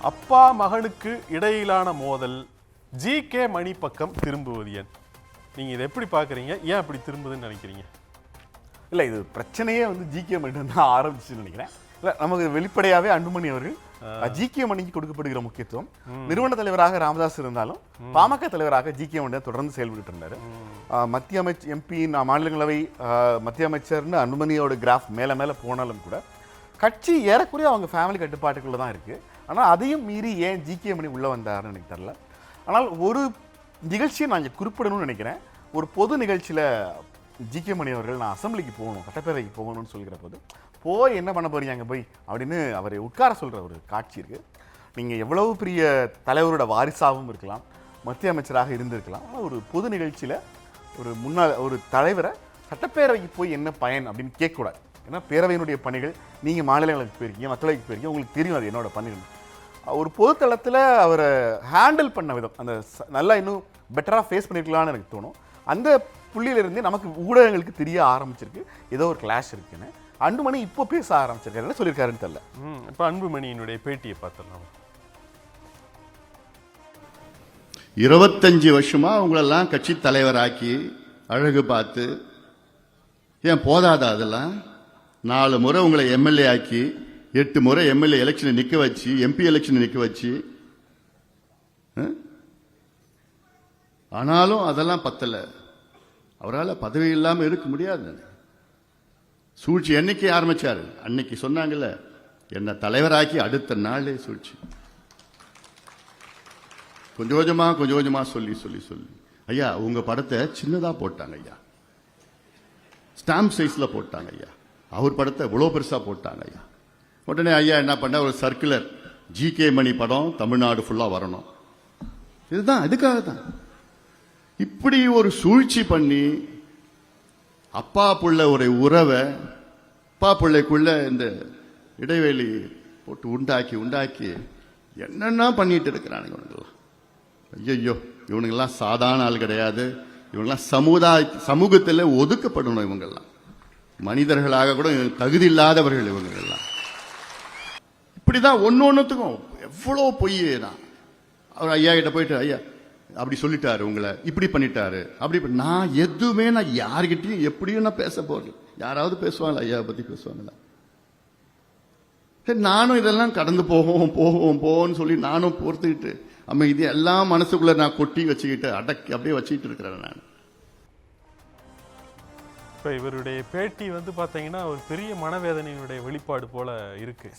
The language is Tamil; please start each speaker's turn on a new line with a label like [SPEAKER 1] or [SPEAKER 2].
[SPEAKER 1] அப்பா மகனுக்கு இடையிலான மோதல் ஜி.கே. மணி பக்கம் திரும்புவது ஏன்? நீங்க இதை எப்படி பாக்குறீங்க? ஏன் அப்படி திரும்புதுன்னு நினைக்கிறீங்க?
[SPEAKER 2] இல்லை, இது பிரச்சனையே வந்து ஜி.கே. மணி தான் ஆரம்பிச்சுன்னு நினைக்கிறேன். இல்லை, நமக்கு வெளிப்படையாகவே அன்புமணி அவர்கள் ஜி.கே. மணிக்கு கொடுக்கப்படுகிற முக்கியத்துவம், நிறுவன தலைவராக ராமதாஸ் இருந்தாலும் பாமக தலைவராக ஜி.கே. மணி தொடர்ந்து செயல்பட்டு இருந்தார். மத்திய அமைச்சர் எம்பி, மாநிலங்களவை மத்திய அமைச்சர்னு அன்புமணியோட கிராஃப் மேலே மேலே போனாலும் கூட கட்சி ஏறக்குறைய அவங்க ஃபேமிலி கட்டுப்பாட்டுக்குள்ளே தான் இருக்குது. ஆனால் அதையும் மீறி ஏன் ஜி.கே. மணி உள்ளே வந்தாருன்னு எனக்கு தெரியல. ஆனால் ஒரு நிகழ்ச்சியை நான் இங்கே குறிப்பிடணும்னு நினைக்கிறேன். ஒரு பொது நிகழ்ச்சியில் ஜி.கே. மணி அவர்கள் நான் அசம்பிளிக்கு போகணும், சட்டப்பேரவைக்கு போகணும்னு சொல்கிற போது, போய் என்ன பண்ண போறீங்க அங்கே போய் அப்படின்னு அவரை உட்கார சொல்கிற ஒரு காட்சி இருக்குது. நீங்கள் எவ்வளவு பெரிய தலைவரோட வாரிசாகவும் இருக்கலாம், மத்திய அமைச்சராக இருந்திருக்கலாம், ஆனால் ஒரு பொது நிகழ்ச்சியில் ஒரு முன்னாள் ஒரு தலைவரை சட்டப்பேரவைக்கு போய் என்ன பயன் அப்படின்னு கேட்கக்கூடாது. ஏன்னா பேரவையினுடைய பணிகள், நீங்கள் மாநிலங்களுக்கு போயிருக்கீங்க, மக்களவைக்கு போயிருக்கீங்க, உங்களுக்கு தெரியும் அது என்னோட பணிகள். ஒரு பொதுத்தளத்தில் அவரை ஹேண்டில் பண்ண விதம் அந்த நல்லா இன்னும் பெட்டராக ஃபேஸ் பண்ணியிருக்கலான்னு எனக்கு தோணும். அந்த புள்ளியிலிருந்தே நமக்கு ஊடகங்களுக்கு தெரிய ஆரம்பிச்சிருக்கு ஏதோ ஒரு கிளாஷ் இருக்குன்னு. அன்புமணி இப்போ பேச ஆரம்பிச்சிருக்காரு, சொல்லியிருக்காருன்னு தெரியல.
[SPEAKER 1] இப்போ அன்புமணியினுடைய பேட்டியை பார்த்துடலாம்.
[SPEAKER 3] 25 வருஷமா உங்களெல்லாம் கட்சி தலைவராக்கி அழகு பார்த்து ஏன் போதாதா? அதெல்லாம் 4 முறை உங்களை எம்எல்ஏ ஆக்கி 8 முறை எம்எல்ஏ எலெக்ஷனை நிக்க வச்சு, எம்பி எலெக்ஷனை நிக்க வச்சு, ஆனாலும் அதெல்லாம் பத்தல. அவரால் பதவி இல்லாம இருக்க முடியாது. சூழ்ச்சி என்னைக்கு ஆரம்பிச்சாரு? அன்னைக்கு சொன்னாங்கல்ல, என்ன தலைவராக்கி அடுத்த நாளே சூழ்ச்சி. கொஞ்சம் கொஞ்சமா சொல்லி ஐயா உங்க படத்தை சின்னதா போட்டாங்க ஐயா, ஸ்டாம்ப் சைஸ்ல போட்டாங்க ஐயா, அவர் படத்தை இவ்வளவு பெருசா போட்டாங்க ஐயா. உடனே ஐயா என்ன பண்ண, ஒரு சர்க்குலர், ஜி.கே. மணி படம் தமிழ்நாடு ஃபுல்லா வரணும். இதுதான், இதுக்காக தான் இப்படி ஒரு சூழ்ச்சி பண்ணி அப்பா புள்ள ஒரு உறவை, அப்பா பிள்ளைக்குள்ள இந்த இடைவெளி போட்டு உண்டாக்கி என்னென்ன பண்ணிட்டு இருக்கிறானுங்க இவனுங்கெல்லாம். ஐயோ, இவனுங்கெல்லாம் சாதாரண ஆள் கிடையாது. இவங்கெல்லாம் சமூகத்தில் ஒதுக்கப்படணும். இவங்கெல்லாம் மனிதர்களாக கூட தகுதி இல்லாதவர்கள் இவங்கெல்லாம். இப்படிதான் ஒன்னொன்னுத்துக்கும் எவ்வளோ பொய் தான். அவர் ஐயா கிட்ட போயிட்டு, ஐயா அப்படி சொல்லிட்டாரு, உங்களை இப்படி பண்ணிட்டாரு, அப்படி நான் எதுவுமே நான் யாருக்கிட்டையும் எப்படியும் நான் பேச போறேன். யாராவது பேசுவாங்களா? ஐயா பத்தி பேசுவாங்களா? நானும் இதெல்லாம் கடந்து போவோம்னு சொல்லி நானும் பொறுத்துக்கிட்டு இது எல்லாம் மனசுக்குள்ள நான் கொட்டி வச்சுக்கிட்டு அடக்கி அப்படியே வச்சுக்கிட்டு இருக்கிறேன் நான்.
[SPEAKER 1] இப்போ இவருடைய பேட்டி வந்து பார்த்தீங்கன்னா ஒரு பெரிய மனவேதனையுடைய வெளிப்பாடு போல இருக்கு.